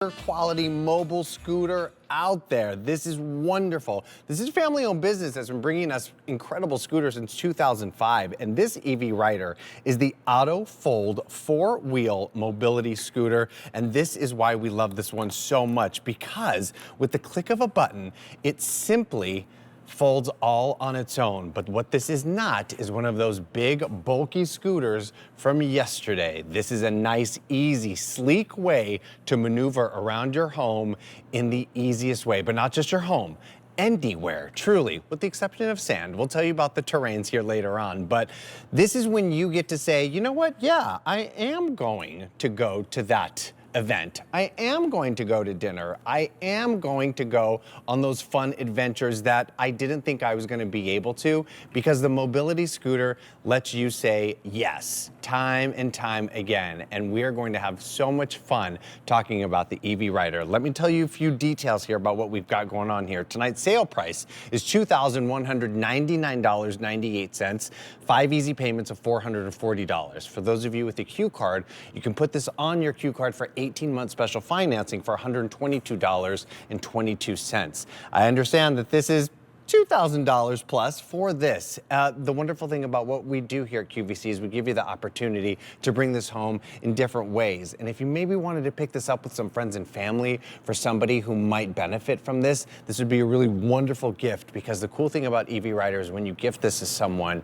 quality mobile scooter out there. This is wonderful. This is a family-owned business that's been bringing us incredible scooters since 2005, and this EV Rider is the Auto Fold 4-wheel mobility scooter, and this is why we love this one so much, because with the click of a button, it simply folds all on its own. But what this is not is one of those big, bulky scooters from yesterday. This is a nice, easy, sleek way to maneuver around your home in the easiest way, but not just your home. Anywhere, truly, with the exception of sand. We'll tell you about the terrains here later on, but this is when you get to say, you know what, yeah, I am going to go to that event. I am going to go to dinner. I am going to go on those fun adventures that I didn't think I was going to be able to, because the mobility scooter lets you say yes time and time again. And we are going to have so much fun talking about the EV Rider. Let me tell you a few details here about what we've got going on here. Tonight's sale price is $2,199.98, 5 easy payments of $440. For those of you with a Q card, you can put this on your Q card for 18-month special financing for $122.22. I understand that this is $2,000 plus for this. The wonderful thing about what we do here at QVC is we give you the opportunity to bring this home in different ways. And if you maybe wanted to pick this up with some friends and family for somebody who might benefit from this, this would be a really wonderful gift, because the cool thing about EV Rider is when you gift this to someone,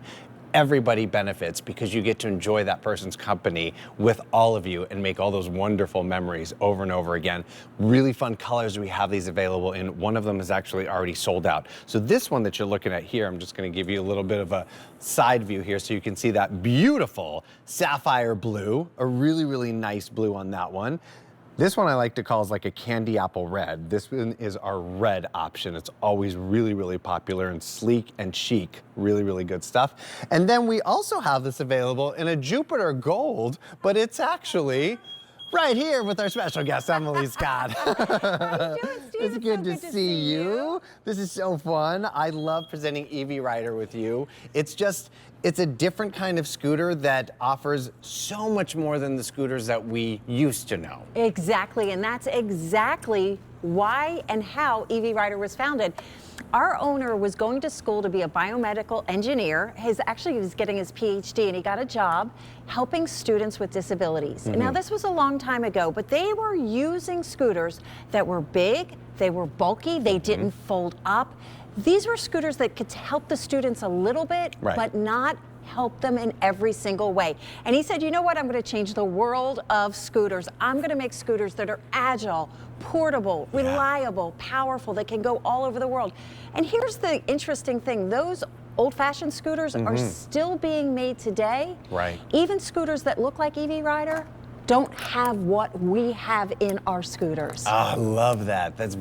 everybody benefits, because you get to enjoy that person's company with all of you and make all those wonderful memories over and over again. Really fun colors we have these available in. One of them is actually already sold out. So this one that you're looking at here, I'm just going to give you a little bit of a side view here so you can see that beautiful sapphire blue, a really, really nice blue on that one. This one I like to call is like a candy apple red. This one is our red option. It's always really, really popular and sleek and chic. Really, really good stuff. And then we also have this available in a Jupiter Gold, but it's actually right here with our special guest, Emily Scott. How you doing, Steve? It's good to see you. This is so fun. I love presenting EV Rider with you. It's a different kind of scooter that offers so much more than the scooters that we used to know. Exactly, and that's exactly why and how EV Rider was founded. Our owner was going to school to be a biomedical engineer. He was getting his PhD, and he got a job helping students with disabilities. Mm-hmm. And now, this was a long time ago, but they were using scooters that were big, they were bulky, they didn't fold up. These were scooters that could help the students a little bit, but not help them in every single way. And he said, you know what, I'm going to change the world of scooters. I'm going to make scooters that are agile, portable, reliable, powerful, that can go all over the world. And here's the interesting thing. Those old-fashioned scooters are still being made today. Right. Even scooters that look like EV Rider don't have what we have in our scooters. Oh, I love that. That's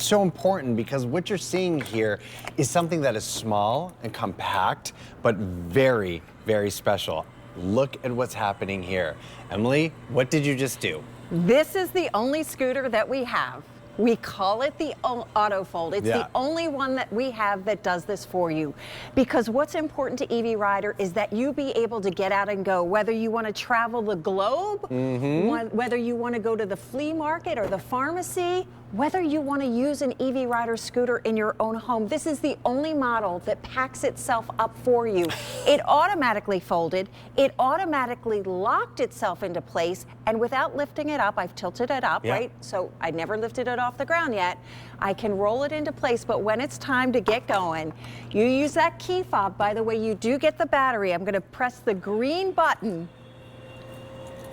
so important, because what you're seeing here is something that is small and compact, but very, very special. Look at what's happening here. Emily, what did you just do? This is the only scooter that we have. We call it the Auto Fold. It's the only one that we have that does this for you. Because what's important to EV Rider is that you be able to get out and go, whether you want to travel the globe, whether you want to go to the flea market or the pharmacy, whether you want to use an EV Rider scooter in your own home. This is the only model that packs itself up for you. It automatically folded, it automatically locked itself into place, and without lifting it up, I've tilted it up, right? So I never lifted it off the ground yet. I can roll it into place, but when it's time to get going, you use that key fob. By the way, you do get the battery. I'm going to press the green button.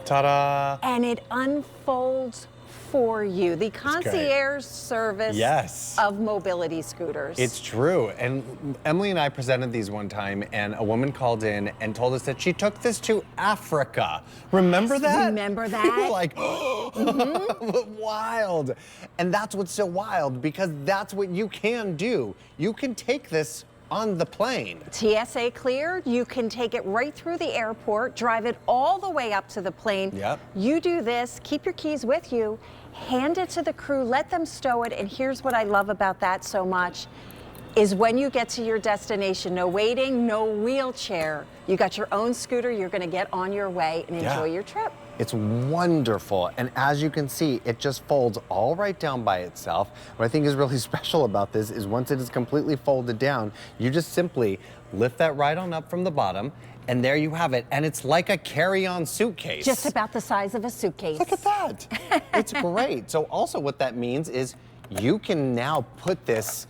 Ta-da! And it unfolds for you. The concierge service of mobility scooters. It's true. And Emily and I presented these one time, and a woman called in and told us that she took this to Africa. Remember that? Remember that? We were like, oh, wild. And that's what's so wild, because that's what you can do. You can take this on the plane. TSA cleared, you can take it right through the airport, drive it all the way up to the plane. You do this, keep your keys with you, hand it to the crew, let them stow it, and here's what I love about that so much. is when you get to your destination. No waiting, no wheelchair. You got your own scooter. You're going to get on your way and enjoy your trip. It's wonderful. And as you can see, it just folds all right down by itself. What I think is really special about this is once it is completely folded down, you just simply lift that right on up from the bottom, and there you have it. And it's like a carry-on suitcase. Just about the size of a suitcase. Look at that. It's great. So also what that means is you can now put this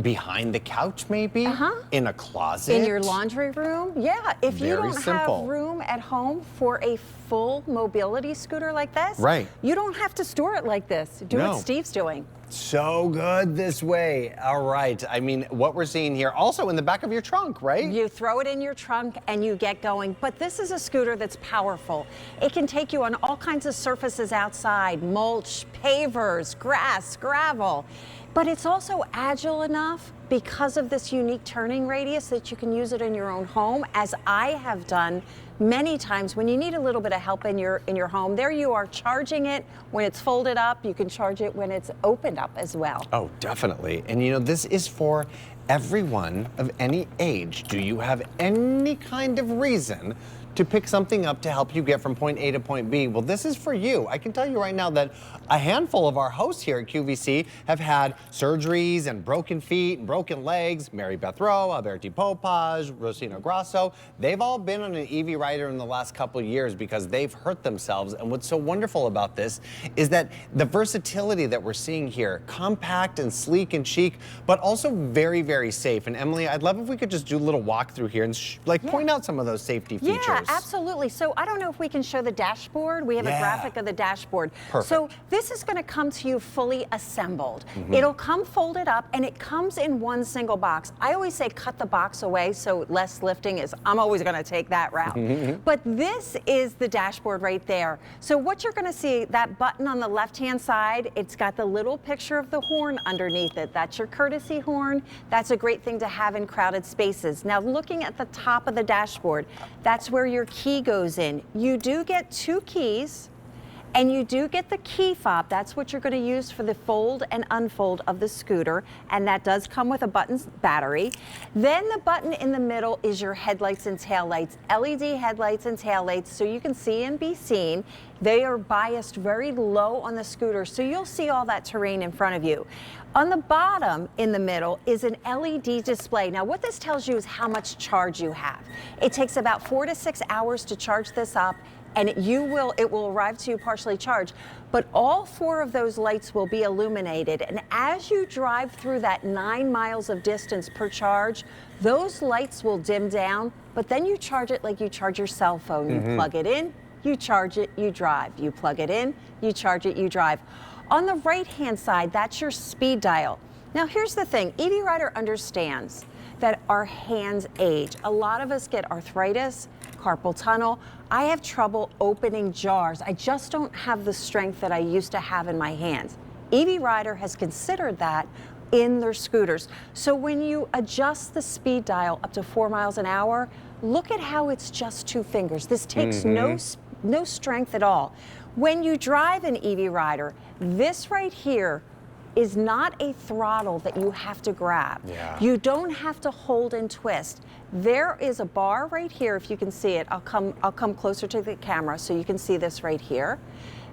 behind the couch, maybe, in a closet. In your laundry room, yeah. If you don't simple. have room at home for a full mobility scooter like this, right, you don't have to store it like this. Do what Steve's doing. So good this way. All right. I mean, what we're seeing here, also in the back of your trunk, right? You throw it in your trunk and you get going. But this is a scooter that's powerful. It can take you on all kinds of surfaces outside, mulch, pavers, grass, gravel. But it's also agile enough because of this unique turning radius that you can use it in your own home, as I have done many times when you need a little bit of help in your home. There you are charging it when it's folded up. You can charge it when it's opened up as well. Oh, definitely. And you know, this is for everyone of any age. Do you have any kind of reason to pick something up to help you get from point A to point B? Well, this is for you. I can tell you right now that a handful of our hosts here at QVC have had surgeries and broken feet and broken legs. Mary Beth Rowe, Alberti Popaj, Rosina Grasso. They've all been on an EV rider in the last couple of years because they've hurt themselves. And what's so wonderful about this is that the versatility that we're seeing here, compact and sleek and chic, but also very, very safe. And Emily, I'd love if we could just do a little walkthrough here and point out some of those safety features. Yeah, absolutely. So I don't know if we can show the dashboard. We have a graphic of the dashboard. Perfect. So this is going to come to you fully assembled. It'll come folded up, and it comes in one single box. I always say cut the box away so less lifting is, I'm always going to take that route. But this is the dashboard right there. So what you're going to see, that button on the left-hand side, it's got the little picture of the horn underneath it. That's your courtesy horn. That's a great thing to have in crowded spaces. Now, looking at the top of the dashboard, that's where your key goes in. You do get 2 keys, and you do get the key fob. That's what you're going to use for the fold and unfold of the scooter, and that does come with a button battery. Then the button in the middle is your headlights and taillights, LED headlights and taillights, so you can see and be seen. They are biased very low on the scooter, so you'll see all that terrain in front of you. On the bottom in the middle is an LED display. Now what this tells you is how much charge you have. It takes about 4 to 6 hours to charge this up, and it will arrive to you partially charged, but all 4 of those lights will be illuminated. And as you drive through that 9 miles of distance per charge, those lights will dim down, but then you charge it like you charge your cell phone. You plug it in, you charge it, you drive. You plug it in, you charge it, you drive. On the right-hand side, that's your speed dial. Now here's the thing, EV Rider understands that our hands age. A lot of us get arthritis, carpal tunnel. I have trouble opening jars. I just don't have the strength that I used to have in my hands. EV Rider has considered that in their scooters. So when you adjust the speed dial up to 4 miles an hour, look at how it's just 2 fingers. This takes no strength at all. When you drive an EV Rider, this right here is not a throttle that you have to grab. You don't have to hold and twist. There is a bar right here, if you can see it. I'll come closer to the camera so you can see this right here.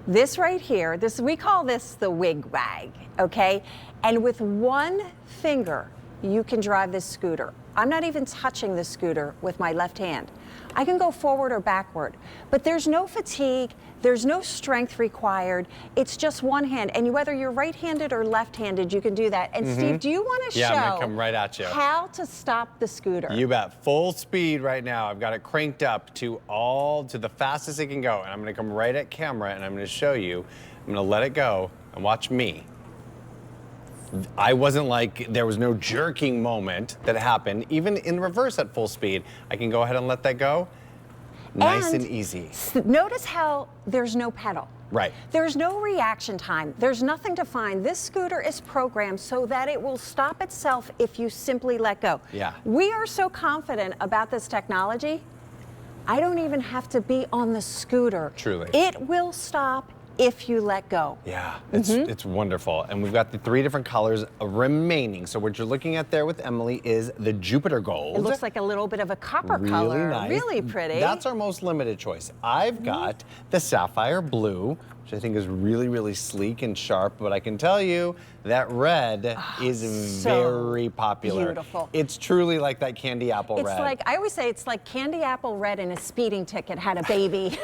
This right here, we call this the wig wag, okay? And with 1 finger, you can drive this scooter. I'm not even touching the scooter with my left hand. I can go forward or backward, but there's no fatigue, there's no strength required. It's just 1 hand, and whether you're right-handed or left-handed, you can do that. And Steve, do you want to show I'm gonna come right at you. How to stop the scooter? You bet. Full speed right now. I've got it cranked up to the fastest it can go, and I'm gonna come right at camera, and I'm gonna show you. I'm gonna let it go, and watch me. I wasn't there was no jerking moment that happened. Even in reverse at full speed, I can go ahead and let that go. Nice and easy. Notice how there's no pedal. Right. There's no reaction time. There's nothing to find. This scooter is programmed so that it will stop itself if you simply let go. Yeah. We are so confident about this technology, I don't even have to be on the scooter. Truly. It will stop if you let go. Yeah, it's wonderful. And we've got the 3 different colors remaining. So what you're looking at there with Emily is the Jupiter Gold. It looks like a little bit of a copper really color. Nice. Really pretty. That's our most limited choice. I've got the Sapphire Blue, which I think is really, really sleek and sharp, but I can tell you that red is very popular. Beautiful. It's truly like that candy apple red. It's like, I always say it's like candy apple red and a speeding ticket had a baby.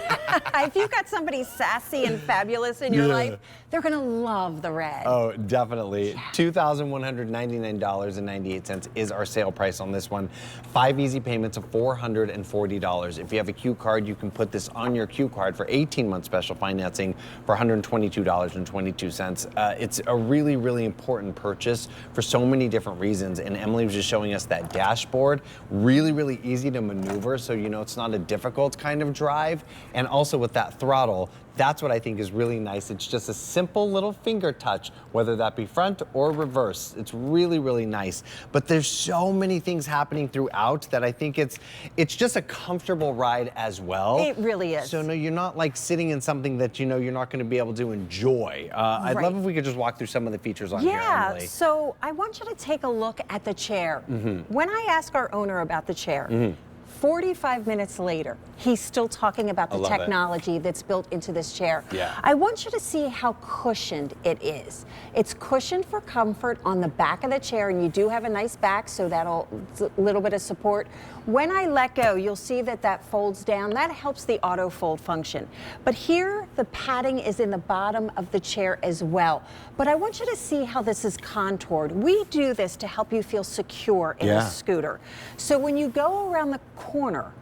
If you've got somebody sassy and fabulous in your life, they're gonna love the red. Oh, definitely. Yeah. $2,199.98 is our sale price on this one. 5 easy payments of $440. If you have a Q card, you can put this on your Q card for 18-month special financing for $122.22. It's a really, really important purchase for so many different reasons. And Emily was just showing us that dashboard. Really, really easy to maneuver. So, you know, it's not a difficult kind of drive. And also with that throttle, that's what I think is really nice. It's just a simple little finger touch, whether that be front or reverse. It's really, really nice. But there's so many things happening throughout that I think it's just a comfortable ride as well. It really is. So no, you're not like sitting in something that you know you're not going to be able to enjoy. I'd love if we could just walk through some of the features on here, Emily. Yeah, so I want you to take a look at the chair. When I ask our owner about the chair, 45 minutes later, he's still talking about the technology that's built into this chair. Yeah. I want you to see how cushioned it is. It's cushioned for comfort on the back of the chair, and you do have a nice back, so that'll a little bit of support. When I let go, you'll see that that folds down. That helps the auto fold function. But here, the padding is in the bottom of the chair as well. But I want you to see how this is contoured. We do this to help you feel secure in a scooter. So when you go around the corner,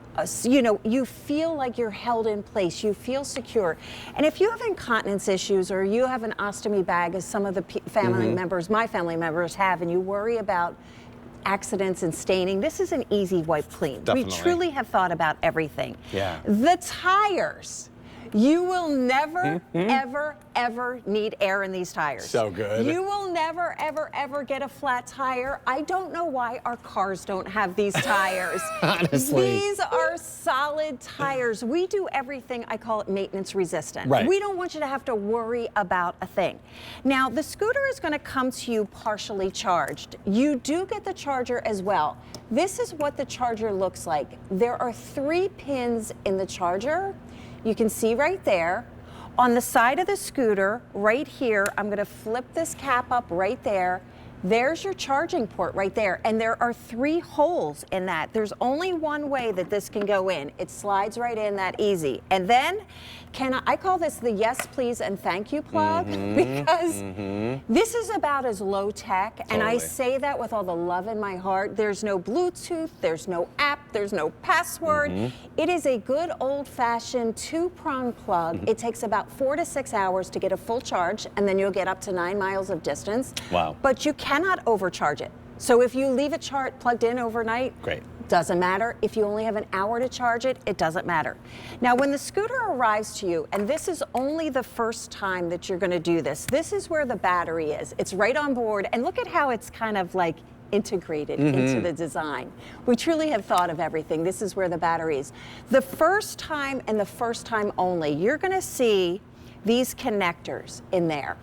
you know, you feel like you're held in place, you feel secure. And if you have incontinence issues or you have an ostomy bag, as some of the family members, my family members have, and you worry about accidents and staining, this is an easy wipe clean. Definitely. We truly have thought about everything. Yeah. The tires. You will never, ever, ever need air in these tires. So good. You will never, ever, ever get a flat tire. I don't know why our cars don't have these tires. Honestly. These are solid tires. We do everything, I call it maintenance resistant. Right. We don't want you to have to worry about a thing. Now, the scooter is going to come to you partially charged. You do get the charger as well. This is what the charger looks like. There are 3 pins in the charger. You can see right there. On the side of the scooter, right here, I'm going to flip this cap up right there. There's your charging port right there. And there are 3 holes in that. There's only one way that this can go in. It slides right in that easy. And then, I call this the yes, please, and thank you plug, because this is about as low tech. And I say that with all the love in my heart. There's no Bluetooth, there's no app, there's no password. It is a good old-fashioned 2-prong plug. It takes about 4 to 6 hours to get a full charge, and then you'll get up to 9 miles of distance. Wow. But you cannot overcharge it. So if you leave it plugged in overnight, great. Doesn't matter. If you only have an hour to charge it, it doesn't matter. Now, when the scooter arrives to you, and this is only the first time that you're going to do this, this is where the battery is. It's right on board, and look at how it's kind of like integrated into the design. We truly have thought of everything. This is where the battery is. The first time and the first time only, you're going to see these connectors in there.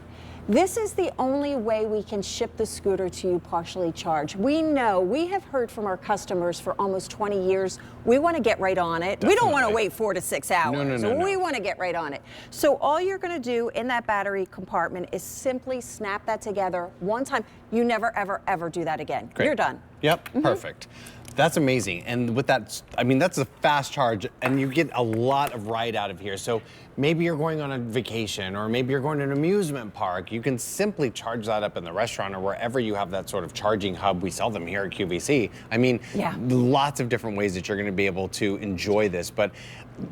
This is the only way we can ship the scooter to you partially charged. We know, we have heard from our customers for almost 20 years, we want to get right on it. Definitely. We don't want to wait 4 to 6 hours. No. We want to get right on it. So all you're going to do in that battery compartment is simply snap that together one time. You never, ever, ever do that again. Great. You're done. Yep, perfect. That's amazing. And with that, I mean, that's a fast charge, and you get a lot of ride out of here. So maybe you're going on a vacation, or maybe you're going to an amusement park. You can simply charge that up in the restaurant or wherever you have that sort of charging hub. We sell them here at QVC. I mean, lots of different ways that you're going to be able to enjoy this. But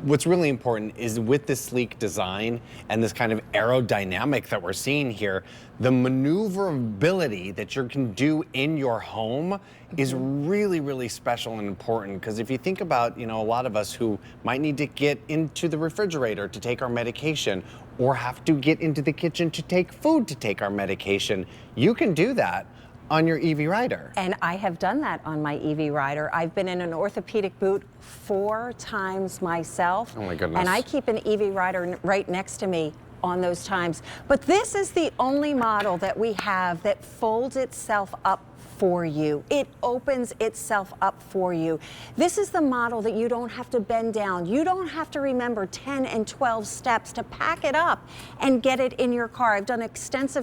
what's really important is with this sleek design and this kind of aerodynamic that we're seeing here, the maneuverability that you can do in your home is really, really special and important. Because if you think about, you know, a lot of us who might need to get into the refrigerator to take our medication, or have to get into the kitchen to take food to take our medication, you can do that on your EV Rider. And I have done that on my EV Rider. I've been in an orthopedic boot 4 times myself. Oh my goodness. And I keep an EV Rider right next to me on those times. But this is the only model that we have that folds itself up for you. It opens itself up for you. This is the model that you don't have to bend down. You don't have to remember 10 and 12 steps to pack it up and get it in your car. I've done extensive